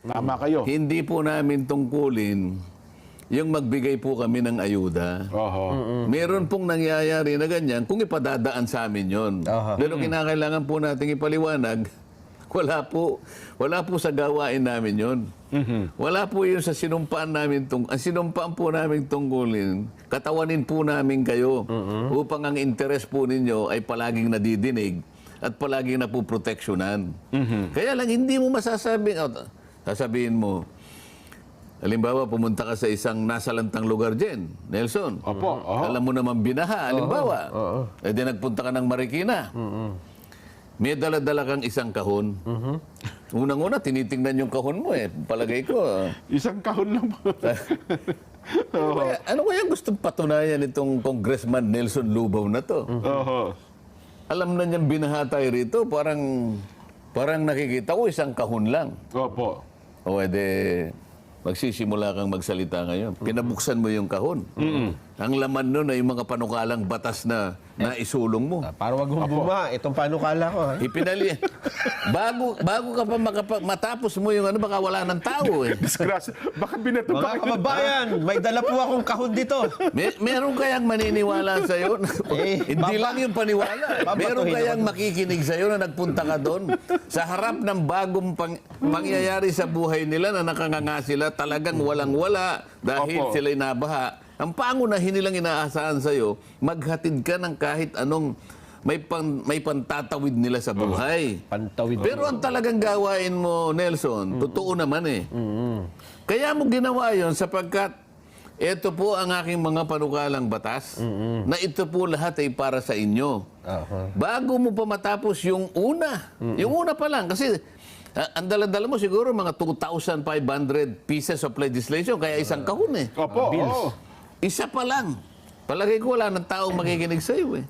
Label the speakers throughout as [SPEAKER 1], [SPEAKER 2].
[SPEAKER 1] Tama kayo.
[SPEAKER 2] Hindi po namin tungkulin yung magbigay po kami ng ayuda.
[SPEAKER 1] Oho.
[SPEAKER 2] Meron pong nangyayari na ganyan kung ipadadaan sa amin yon. Pero kinakailangan po nating ipaliwanag, wala po sa gawain namin yon. Wala po yun sa sinumpaan namin. Ang sinumpaan po namin tungkulin, katawanin po namin kayo upang ang interes po ninyo ay palaging nadidinig at palaging napuproteksyonan. Kaya lang hindi mo sasabihin mo, halimbawa, pumunta ka sa isang nasalantang lugar dyan, Nelson.
[SPEAKER 1] Opo.
[SPEAKER 2] Alam mo naman binaha, halimbawa. E di nagpunta ka ng Marikina. May dala-dala kang isang kahon. Unang-una, tinitingnan yung kahon mo eh. Palagay ko.
[SPEAKER 1] Isang kahon lang po.
[SPEAKER 2] Ano kaya gustong patunayan itong Congressman Nelson Lubaw na to?
[SPEAKER 1] Oho.
[SPEAKER 2] Alam na niyang binaha tayo rito, parang nakikita ko isang kahon lang.
[SPEAKER 1] Opo.
[SPEAKER 2] O ede, magsisimula kang magsalita ngayon. Pinabuksan mo yung kahon. Ang laman nun ay yung mga panukalang batas na naisulong mo.
[SPEAKER 3] Para wag humbuma, itong panukala ko. Ha?
[SPEAKER 2] Ipinali. bago ka pa matapos mo yung ano, baka wala ng tao eh.
[SPEAKER 1] Disgrasya. Baka binato
[SPEAKER 3] Mga
[SPEAKER 1] pa.
[SPEAKER 3] kababayan, may dala po akong kahon dito.
[SPEAKER 2] Meron kayang maniniwala sa'yo? Hindi lang yung paniwala. Meron
[SPEAKER 3] babatuhin
[SPEAKER 2] kayang
[SPEAKER 3] ako.
[SPEAKER 2] makikinig sa'yo na nagpunta ka doon sa harap ng bagong pangyayari sa buhay nila na nakanganga sila, talagang walang-wala dahil
[SPEAKER 1] Opo.
[SPEAKER 2] sila'y nabaha. Ang pangunahin nilang inaasahan sa'yo, maghatid ka ng kahit anong may pantatawid nila sa buhay.
[SPEAKER 3] Pantawid.
[SPEAKER 2] Pero ang talagang gawain mo, Nelson, totoo naman eh. Kaya mo ginawa yon sapagkat ito po ang aking mga panukalang batas na ito po lahat ay para sa inyo. Bago mo pa matapos yung una, yung una pa lang, kasi ang dala-dala mo siguro mga 2,500 pieces of legislation, kaya isang kahon eh.
[SPEAKER 1] Opo.
[SPEAKER 2] Isa pa lang. Palagay ko wala ng taong makikinig sa iyo eh.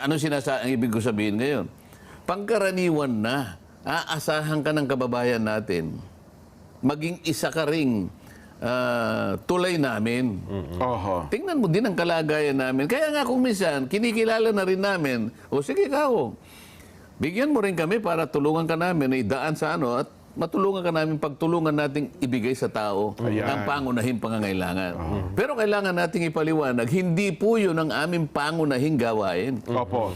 [SPEAKER 2] Ano ang ibig ko sabihin ngayon? Pangkaraniwan na, aasahan ka ng kababayan natin, maging isa ka ring tulay namin.
[SPEAKER 1] Oho.
[SPEAKER 2] Tingnan mo din ang kalagayan namin. Kaya nga kung minsan, kinikilala na rin namin, o sige ikaw, bigyan mo rin kami para tulungan ka namin, idaan sa ano, at matulungan ka namin pagtulungan nating ibigay sa tao ang pangunahing pangangailangan. Pero kailangan nating ipaliwanag, hindi po yun ang aming pangunahing gawain.
[SPEAKER 1] Opo.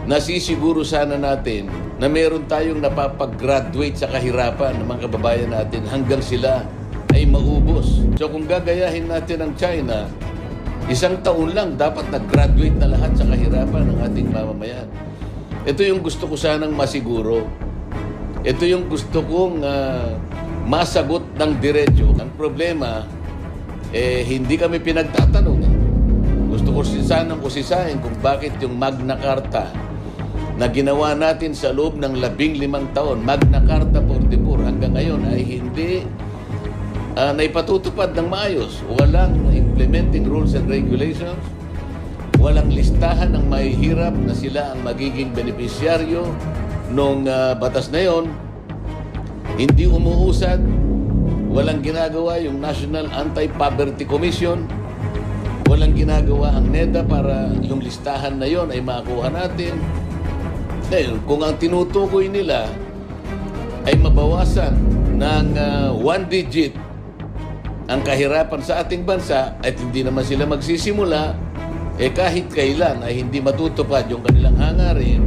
[SPEAKER 2] Nasisiguro sana natin na meron tayong napapag-graduate sa kahirapan ng mga kababayan natin hanggang sila ay maubos. So kung gagayahin natin ang China, isang taon lang dapat nag-graduate na lahat sa kahirapan ng ating mamamayan. Ito yung gusto ko sanang masiguro. Ito yung gusto kong masagot ng diretso. Ang problema, hindi kami pinagtatanong. Gusto ko sanang usisahin kung bakit yung Magna Carta na ginawa natin sa loob ng 15 taon, Magna Carta 44, hanggang ngayon ay hindi naipatutupad ng maayos. Walang implementing rules and regulations. Walang listahan ng mahihirap na sila ang magiging benepisyaryo nung batas na yon. Hindi umuusad, walang ginagawa yung National Anti-Poverty Commission, walang ginagawa ang NEDA para yung listahan na yon ay makuha natin. Dahil kung ang tinutukoy nila ay mabawasan ng 1 digit ang kahirapan sa ating bansa at hindi naman sila magsisimula, kahit kailan ay hindi matutupad yung kanilang hangarin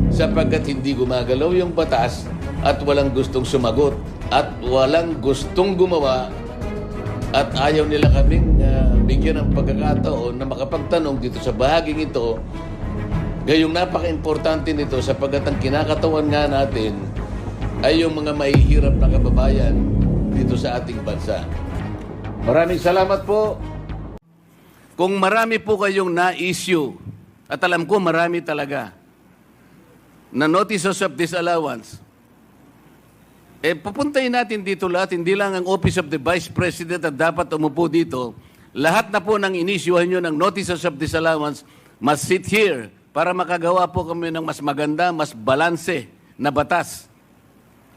[SPEAKER 2] sapagkat hindi gumagalaw yung batas at walang gustong sumagot at walang gustong gumawa at ayaw nila kaming bigyan ng pagkakataon na makapagtanong dito sa bahaging ito. Gayong napaka-importante nito sapagkat ang kinakatawan nga natin ay yung mga mahihirap na kababayan dito sa ating bansa. Maraming salamat po. Kung marami po kayong na-issue, at alam ko marami talaga, na notices of disallowance, papuntahin natin dito lahat, hindi lang ang Office of the Vice President at dapat umupo dito. Lahat na po ng inisyuhan nyo ng notices of disallowance must sit here para makagawa po kami ng mas maganda, mas balanse na batas.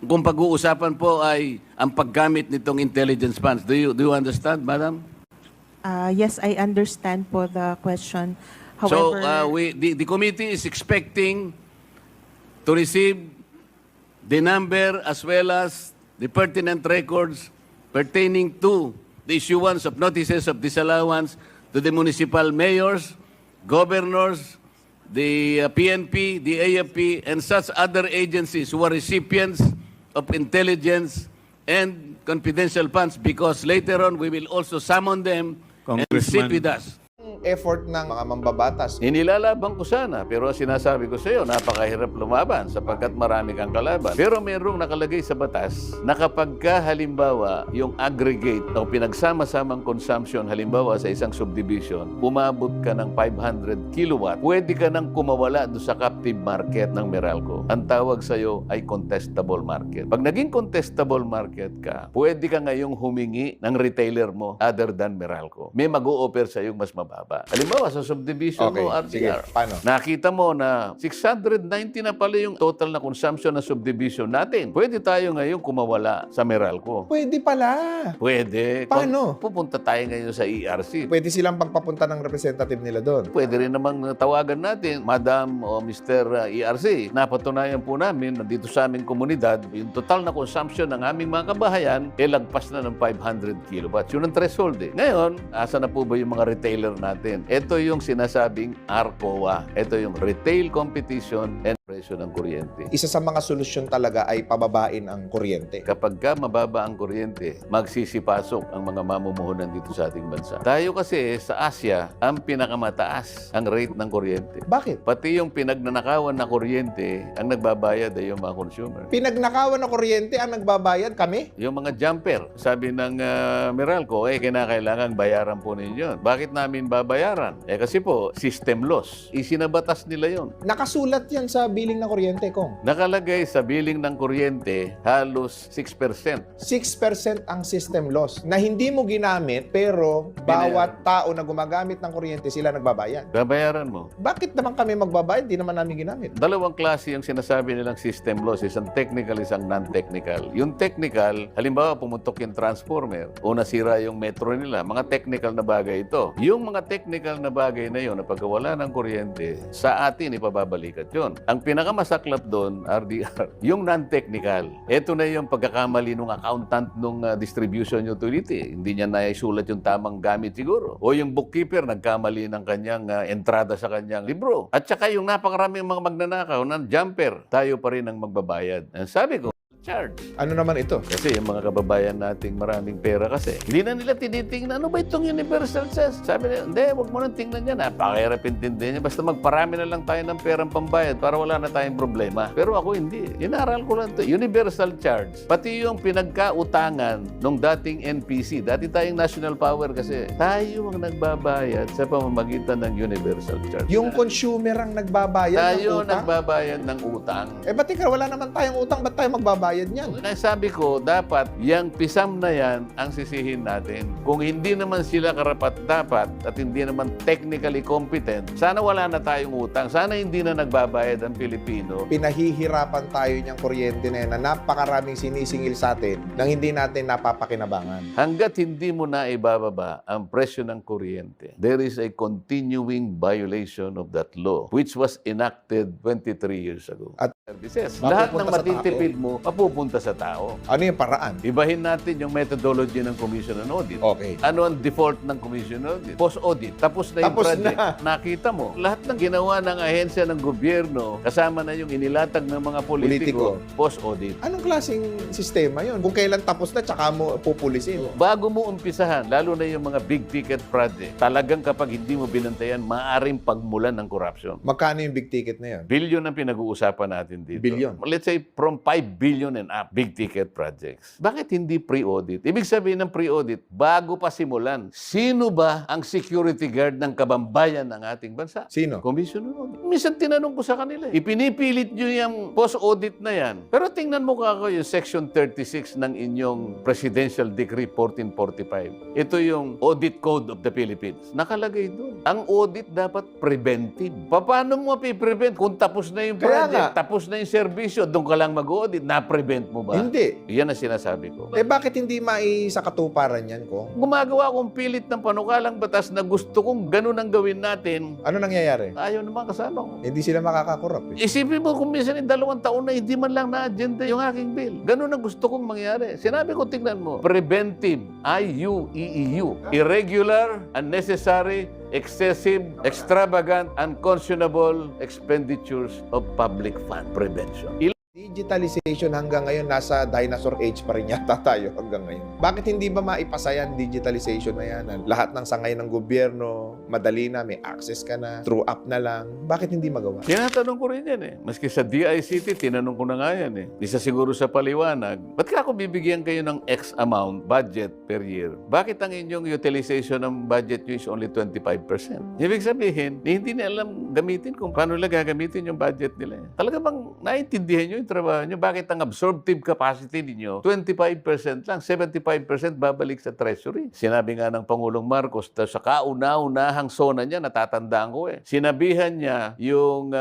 [SPEAKER 2] Kung pag-uusapan po ay ang paggamit nitong intelligence funds. Do you understand, Madam?
[SPEAKER 4] Yes, I understand po the question.
[SPEAKER 2] So
[SPEAKER 4] However,
[SPEAKER 2] the committee is expecting to receive the number as well as the pertinent records pertaining to the issuance of notices of disallowance to the municipal mayors, governors, the PNP, the AFP, and such other agencies who are recipients of intelligence and confidential funds, because later on we will also summon them and sit with us.
[SPEAKER 5] Effort ng mga mambabatas.
[SPEAKER 2] Inilalaban ko sana, pero sinasabi ko sa iyo, napakahirap lumaban sapagkat marami kang kalaban. Pero mayroong nakalagay sa batas na kapag ka halimbawa yung aggregate o pinagsama-samang consumption halimbawa sa isang subdivision, umabot ka ng 500 kilowatt, pwede ka nang kumawala doon sa captive market ng Meralco. Ang tawag sa iyo ay contestable market. Pag naging contestable market ka, pwede ka ngayong humingi ng retailer mo other than Meralco. May mag-o-offer sa iyo mas mababa. Halimbawa, sa subdivision
[SPEAKER 5] Okay,
[SPEAKER 2] mo,
[SPEAKER 5] sige.
[SPEAKER 2] RTR,
[SPEAKER 5] Paano?
[SPEAKER 2] nakita mo na 690 na pala yung total na consumption ng subdivision natin. Pwede tayo ngayon kumawala sa Meralco.
[SPEAKER 5] Pwede pala.
[SPEAKER 2] Pwede.
[SPEAKER 5] Paano?
[SPEAKER 2] Pupunta tayo ngayon sa ERC.
[SPEAKER 5] Pwede silang pagpapunta ng representative nila doon.
[SPEAKER 2] Pwede rin namang tawagan natin, Madam o Mr. ERC. Napatunayan po namin na dito sa aming komunidad, yung total na consumption ng aming mga kabahayan, lagpas na ng 500 kilowatts. Yun ang threshold eh. Ngayon, asa na po ba yung mga retailer natin? Ito yung sinasabing RCOA. Ito yung Retail Competition and Presyo ng Kuryente.
[SPEAKER 5] Isa sa mga solusyon talaga ay pababain ang kuryente.
[SPEAKER 2] Kapag ka mababa ang kuryente, magsisipasok ang mga mamumuhunan dito sa ating bansa. Tayo kasi sa Asia, ang pinakamataas ang rate ng kuryente.
[SPEAKER 5] Bakit?
[SPEAKER 2] Pati yung pinagnanakawan na kuryente, ang nagbabayad ay yung mga consumer.
[SPEAKER 5] Pinagnakawan na kuryente ang nagbabayad kami?
[SPEAKER 2] Yung mga jumper, sabi ng Meralco, kinakailangan bayaran po ninyo. Bakit namin babayaran? Kasi po, system loss. Isinabatas nila yon.
[SPEAKER 5] Nakasulat yan sa billing na kuryente, Kong.
[SPEAKER 2] Nakalagay sa billing ng kuryente, halos 6%.
[SPEAKER 5] 6% ang system loss na hindi mo ginamit pero bawat tao na gumagamit ng kuryente sila nagbabayad.
[SPEAKER 2] Babayaran mo.
[SPEAKER 5] Bakit naman kami magbabayad? Di naman namin ginamit.
[SPEAKER 2] Dalawang klase yung sinasabi nilang system loss, isang technical, isang non-technical. Yung technical, halimbawa pumuntok yung transformer o nasira yung metro nila, mga technical na bagay ito. Yung mga technical na bagay na yun, na pagkawala ng kuryente, sa atin ipababalikat yun. Ang pinakamasaklap doon, RDR, yung non-technical. Ito na yung pagkakamali ng accountant ng distribution utility. Hindi niya naisulat yung tamang gamit siguro. O yung bookkeeper, nagkamali ng kanyang entrada sa kanyang libro. At saka yung napakaraming mga magnanakaw ng jumper, tayo pa rin ang magbabayad. And sabi ko, charge.
[SPEAKER 5] Ano naman ito?
[SPEAKER 2] Kasi yung mga kababayan nating maraming pera kasi, hindi na nila tinitingnan, ano ba itong universal cess? Sabi nila, hindi, huwag mo nang tingnan yan. Napakahirap intindihin niya. Basta magparami na lang tayo ng perang pambayad para wala na tayong problema. Pero ako hindi. Inaral ko lang ito. Universal charge. Pati yung pinagkautangan ng dating NPC, dati tayong national power kasi, tayo ang nagbabayad sa pamamagitan ng universal charge.
[SPEAKER 5] Yung consumer ang nagbabayad ng
[SPEAKER 2] tayo
[SPEAKER 5] utang?
[SPEAKER 2] nagbabayad ng utang.
[SPEAKER 5] Ba't wala naman tayong utang? Ba't tayo magbabayad niyan?
[SPEAKER 2] Kaya sabi ko, dapat yung pisam na yan ang sisihin natin. Kung hindi naman sila karapat-dapat at hindi naman technically competent, sana wala na tayong utang. Sana hindi na nagbabayad ang Pilipino.
[SPEAKER 5] Pinahihirapan tayo niyang kuryente na yan na napakaraming sinisingil sa atin nang hindi natin napapakinabangan.
[SPEAKER 2] Hanggat hindi mo na ibababa ang presyo ng kuryente, there is a continuing violation of that law which was enacted 23 years ago.
[SPEAKER 5] At
[SPEAKER 2] services.
[SPEAKER 5] mapupunta
[SPEAKER 2] Lahat ng
[SPEAKER 5] sa
[SPEAKER 2] matitipid mo, mapupunta sa tao.
[SPEAKER 5] ano yung paraan?
[SPEAKER 2] Ibahin natin yung methodology ng Commission on Audit.
[SPEAKER 5] Okay.
[SPEAKER 2] Ano ang default ng Commission on Audit? Post-audit. Tapos na yung
[SPEAKER 5] Tapos
[SPEAKER 2] project.
[SPEAKER 5] na.
[SPEAKER 2] Nakita mo, lahat ng ginawa ng ahensya ng gobyerno, kasama na yung inilatag ng mga politiko, post-audit.
[SPEAKER 5] Anong klaseng sistema yon? Kung kailan tapos na, tsaka mo pupulisin.
[SPEAKER 2] Bago mo umpisahan, lalo na yung mga big-ticket project, talagang kapag hindi mo binantayan, maaaring pagmulan ng corruption.
[SPEAKER 5] Magkano yung big ticket na yun?
[SPEAKER 2] Billion ang pinag-uusapan natin dito.
[SPEAKER 5] Billion.
[SPEAKER 2] Let's say from 5 billion and up, big-ticket projects. Bakit hindi pre-audit? Ibig sabihin ng pre-audit, bago pa simulan, sino ba ang security guard ng kabambayan ng ating bansa?
[SPEAKER 5] Sino?
[SPEAKER 2] Commission on Audit. Minsan tinanong ko sa kanila, ipinipilit nyo yung post-audit na yan. Pero tingnan mo kako yung Section 36 ng inyong Presidential Decree 1445. Ito yung Audit Code of the Philippines. Nakalagay doon. Ang audit dapat preventive. Paano mo mapiprevent kung tapos na yung
[SPEAKER 5] Kaya
[SPEAKER 2] project,
[SPEAKER 5] nga.
[SPEAKER 2] tapos na yung serbisyo, doon ka lang mag-audit, na-prevent ma-prevent mo ba?
[SPEAKER 5] Hindi.
[SPEAKER 2] Yan ang sinasabi ko.
[SPEAKER 5] Eh bakit hindi maisakatuparan yan ko?
[SPEAKER 2] Gumagawa akong pilit ng panukalang batas na gusto kong ganun ang gawin natin.
[SPEAKER 5] Ano nangyayari?
[SPEAKER 2] Ayaw naman kasama ko.
[SPEAKER 5] Hindi sila makakakurap eh.
[SPEAKER 2] Isipin mo kung minsan in 2 taon na hindi man lang na-agenda yung aking bill. Ganun ang gusto kong mangyari. Sinabi ko, tingnan mo, preventive, IUEEU, irregular, unnecessary, excessive, extravagant, unconscionable expenditures of public fund prevention.
[SPEAKER 5] Digitalization hanggang ngayon, nasa dinosaur age pa rin yata tayo hanggang ngayon. Bakit hindi ba maipasa yan, digitalization na yan? Lahat ng sangay ng gobyerno, madali na, may access ka na, through app na lang. Bakit hindi magawa?
[SPEAKER 2] Tinatanong ko rin yan eh. Maski sa DICT, tinanong ko na nga yan eh. Isa siguro sa paliwanag, ba't ka ako bibigyan kayo ng X amount budget per year? Bakit ang inyong utilization ng budget nyo is only 25%? Ibig sabihin, hindi nila alam gamitin kung paano nila gagamitin yung budget nila. Talaga bang naintindihan nyo yung trabaho nyo? Bakit ang absorptive capacity ninyo, 25% lang, 75% babalik sa treasury? Sinabi nga ng Pangulong Marcos, sa kauna-unahang sona niya, natatandaan ko eh, sinabihan niya yung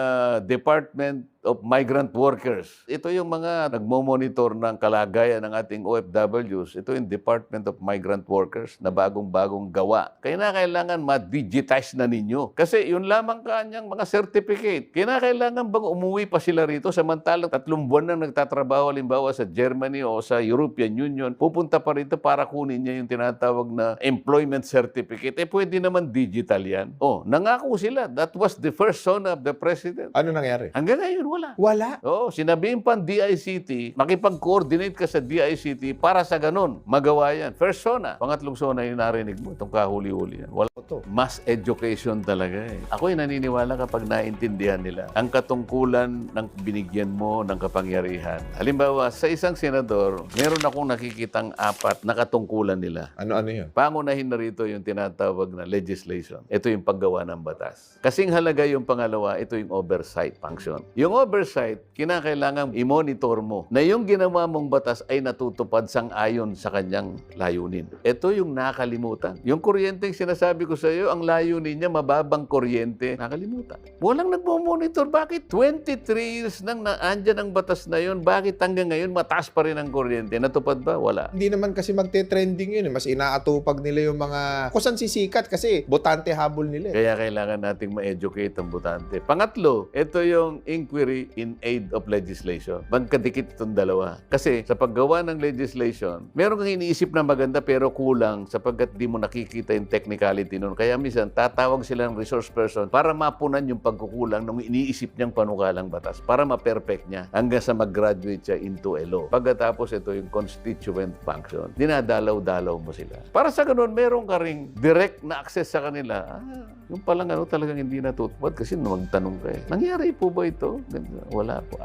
[SPEAKER 2] Department of Migrant Workers. Ito yung mga nagmo-monitor ng kalagayan ng ating OFWs. Ito yung Department of Migrant Workers na bagong-bagong gawa. Kailangan ma-digitize na ninyo. Kasi yun lamang kanyang mga certificate. Kailangan bang umuwi pa sila rito samantalang 3 buwan na nagtatrabaho halimbawa sa Germany o sa European Union, pupunta pa rito para kunin niya yung tinatawag na employment certificate. Eh pwede naman digital yan. Oh, nangako sila. That was the first son of the president.
[SPEAKER 5] Ano nangyari?
[SPEAKER 2] Hanggang ngayon, wala.
[SPEAKER 5] Wala.
[SPEAKER 2] Oo, sinabihin pa ang DICT, makipag-coordinate ka sa DICT para sa ganun, magawa yan. First zona. Pangatlong zona yung narinig mo, itong kahuli-huli yan. Wala to. Mass education talaga eh. Ako'y naniniwala kapag naintindihan nila ang katungkulan ng binigyan mo ng kapangyarihan. Halimbawa, sa isang senador, meron akong nakikitang 4 na katungkulan nila.
[SPEAKER 5] Ano yun?
[SPEAKER 2] Pangunahin na rito yung tinatawag na legislation. Ito yung paggawa ng batas. Kasing halaga yung pangalawa, ito yung oversight function. Yung oversight, kinakailangan i-monitor mo na yung ginawa mong batas ay natutupad sang-ayon sa kanyang layunin. Ito yung nakalimutan. Yung kuryenteng sinasabi ko sa iyo, ang layunin niya mababang kuryente, nakalimutan. Walang nagmo-monitor. Bakit? 23 years nang naandyan ang batas na yun. Bakit hanggang ngayon mataas pa rin ang kuryente? Natupad ba? Wala.
[SPEAKER 5] Hindi naman kasi magte-trending yun eh. Mas inaatupag nila yung mga kusan sisikat kasi botante habol nila eh.
[SPEAKER 2] Kaya kailangan nating ma-educate ang botante. Pangatlo, ito yung inquiry in aid of legislation. Magkadikit itong dalawa. Kasi sa paggawa ng legislation, meron kang iniisip na maganda pero kulang sapagkat di mo nakikita yung technicality nun. Kaya minsan, tatawag sila ng resource person para mapunan yung pagkukulang ng iniisip niyang panukalang batas para ma-perfect niya hanggang sa mag-graduate siya into a law. Pagkatapos ito yung constituent function, dinadalaw-dalaw mo sila. Para sa ganun, meron ka ring direct na access sa kanila. Yung palang talagang hindi natutupad kasi magtanong ka eh. Nangyari po ba ito? Wala po.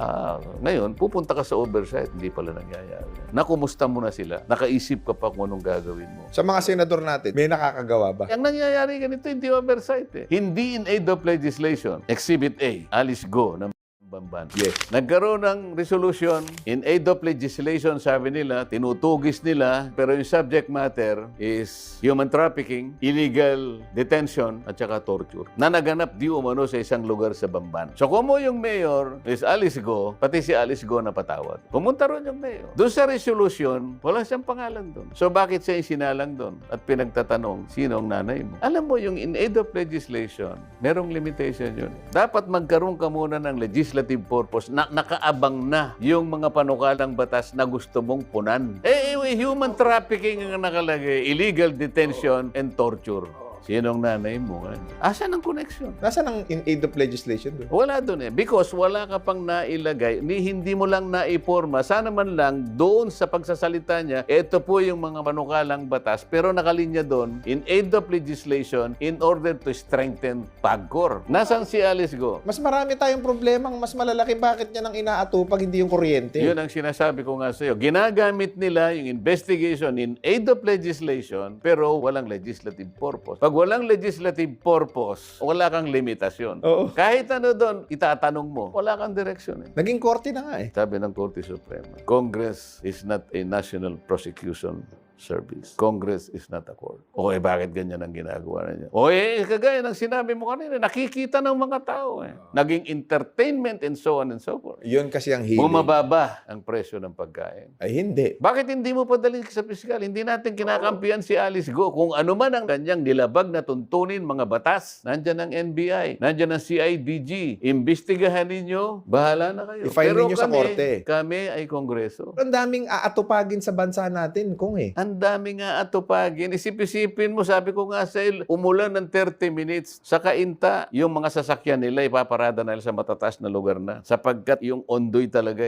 [SPEAKER 2] Ngayon, pupunta ka sa oversight, hindi pala nangyayari. Nakumusta mo na sila? Nakaisip ka pa kung anong gagawin mo.
[SPEAKER 5] Sa mga senador natin, may nakakagawa ba?
[SPEAKER 2] Ang nangyayari ganito, hindi oversight eh. Hindi in aid of legislation. Exhibit A, Alice Go, ng Bamban. Yes. Nagkaroon ng resolution in aid of legislation, sabi nila, tinutugis nila, pero yung subject matter is human trafficking, illegal detention, at saka torture. Na naganap di umano sa isang lugar sa Bamban. So kung mo yung mayor is Alice Go, pati si Alice Go napatawad. Pumunta ron yung mayor. Doon sa resolution, wala siyang pangalan doon. So bakit siya yung sinalang doon? At pinagtatanong, sino ang nanay mo? Alam mo, yung in aid of legislation, merong limitation yun. Dapat magkaroon ka muna ng legislative purpose na nakaabang na yung mga panukalang batas na gusto mong punan. Human trafficking ang nakalagay, illegal detention and torture. Sinong nanay mo? Asan ang connection?
[SPEAKER 5] Nasaan ang in aid of legislation doon?
[SPEAKER 2] Wala doon eh. Because wala ka pang nailagay, hindi mo lang naiporma. Sana man lang doon sa pagsasalita niya, ito po yung mga panukalang batas, pero nakalinya doon, in aid of legislation in order to strengthen PAGCOR. Nasaan si Alice Go?
[SPEAKER 5] Mas marami tayong problemang mas malalaki. Bakit niya nang inaatupag hindi yung kuryente?
[SPEAKER 2] Yun ang sinasabi ko nga sa iyo. Ginagamit nila yung investigation in aid of legislation, pero walang legislative purpose. Pag walang legislative purpose, wala kang limitasyon.
[SPEAKER 5] Oo.
[SPEAKER 2] Kahit ano doon, itatanong mo, wala kang direksyon eh.
[SPEAKER 5] Naging korte na nga eh.
[SPEAKER 2] Sabi ng Korte Suprema, Congress is not a national prosecution service. Congress is not a court. O bakit ganyan ang ginagawa niya? O kagaya ng sinabi mo kanina, nakikita ng mga tao. Naging entertainment and so on and so forth.
[SPEAKER 5] Yun kasi ang hilig.
[SPEAKER 2] Bumababa ang presyo ng pagkain.
[SPEAKER 5] Ay, hindi.
[SPEAKER 2] Bakit hindi mo padali sa piskal? Hindi natin kinakampihan si Alice Go. Kung ano man ang kanyang nilabag na tuntunin mga batas, nandyan ang NBI, nandyan ang CIDG. Imbestigahan ninyo, bahala na kayo.
[SPEAKER 5] I-file ninyo sa korte.
[SPEAKER 2] Kami ay Kongreso.
[SPEAKER 5] Ang daming aatupagin sa bansa natin, kung
[SPEAKER 2] Ang dami nga atupagin. Isip-isipin mo, sabi ko nga sa umulan ng 30 minutes. Sa Kainta, yung mga sasakyan nila, ipaparada nila sa matataas na lugar na. Sapagkat yung Ondoy talaga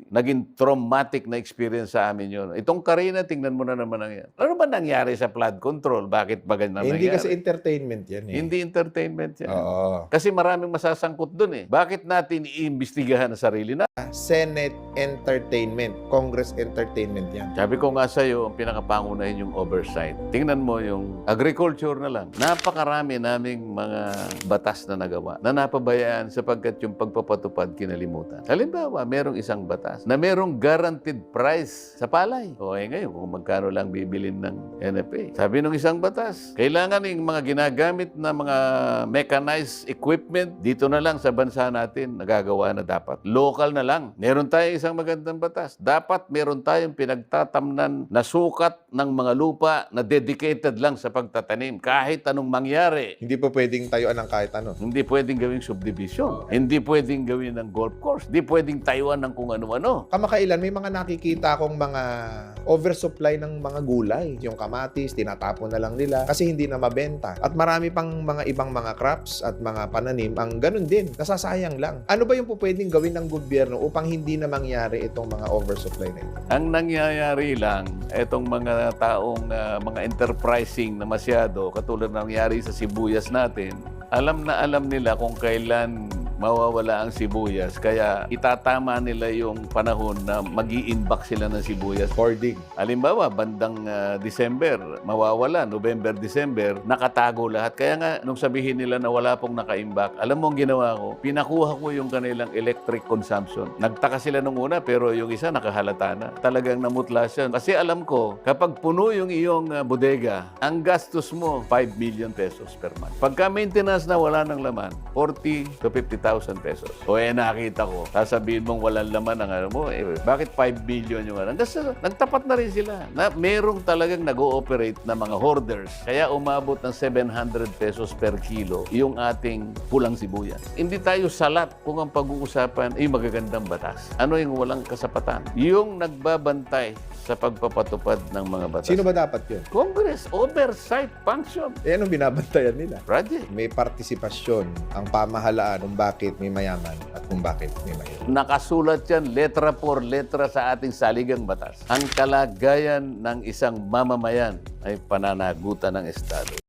[SPEAKER 2] naging traumatic na experience sa amin yun. Itong Karina, tingnan mo na naman ang yan. Ano ba nangyari sa flood control? Bakit ba ganyan nangyari?
[SPEAKER 5] Hindi kasi entertainment yan eh.
[SPEAKER 2] Hindi entertainment yan.
[SPEAKER 5] Oo.
[SPEAKER 2] Kasi maraming masasangkot dun eh. Bakit natin iimbestigahan ang sarili na?
[SPEAKER 5] Senate Entertainment, Congress Entertainment yan.
[SPEAKER 2] Sabi ko nga sa'yo, ang pinakapangunahin yung oversight. Tingnan mo yung agriculture na lang. Napakarami naming mga batas na nagawa na napabayaan sapagkat yung pagpapatupad kinalimutan. Halimbawa, merong isang batas na merong guaranteed price sa palay. O ngayon, kung magkano lang bibilin ng NFA. Sabi nung isang batas, kailangan yung mga ginagamit na mga mechanized equipment dito na lang sa bansa natin nagagawa na dapat. Local na lang. Meron tayong isang magandang batas. Dapat meron tayong pinagtatamnan na sukat ng mga lupa na dedicated lang sa pagtatanim. Kahit anong mangyari.
[SPEAKER 5] Hindi pa pwedeng tayuan ng kahit ano.
[SPEAKER 2] Hindi pwedeng gawing subdivision. Hindi pwedeng gawin ng golf course. Hindi pwedeng tayuan ng kung ano-ano.
[SPEAKER 5] Kamakailan, may mga nakikita akong mga oversupply ng mga gulay. Yung kamatis, tinatapon na lang nila kasi hindi na mabenta. At marami pang mga ibang mga crops at mga pananim ang ganun din. Nasasayang lang. Ano ba yung pwedeng gawin ng gobyerno upang hindi na mangyari itong mga oversupply na ito?
[SPEAKER 2] Ang nangyayari lang, itong mga taong mga enterprising na masyado, katulad ng nangyari sa sibuyas natin, alam na alam nila kung kailan mawawala ang sibuyas. Kaya itatama nila yung panahon na mag-i-inbox sila ng sibuyas.
[SPEAKER 5] Hoarding.
[SPEAKER 2] Halimbawa, bandang December, mawawala, November, December, nakatago lahat. Kaya nga, nung sabihin nila na wala pong naka-imbak, alam mo ang ginawa ko? Pinakuha ko yung kanilang electric consumption. Nagtaka sila nung una, pero yung isa nakahalata na. Talagang namutla siya. Kasi alam ko, kapag puno yung iyong bodega, ang gastos mo, 5 million pesos per month. Pagka maintenance na wala ng laman, 40 to 50,000 pesos. O nakita ko, sasabihin mong walang laman ang ano mo, bakit 5 billion yung ano? Kasi nagtapat na rin sila na merong talagang nag-ooperate na mga hoarders. Kaya umabot ng 700 pesos per kilo yung ating pulang sibuyas. Hindi tayo salat kung ang pag-uusapan ay magagandang batas. Ano yung walang kasapatan? Yung nagbabantay sa pagpapatupad ng mga batas.
[SPEAKER 5] Sino ba dapat yun?
[SPEAKER 2] Congress Oversight Function.
[SPEAKER 5] Anong binabantayan nila?
[SPEAKER 2] Project.
[SPEAKER 5] May partisipasyon ang pamahalaan kung bakit may mayaman at kung bakit may mahirap.
[SPEAKER 2] Nakasulat yan letra por letra sa ating saligang batas. Ang kalagayan ng isang mamamayan ay pananagutan ng Estado.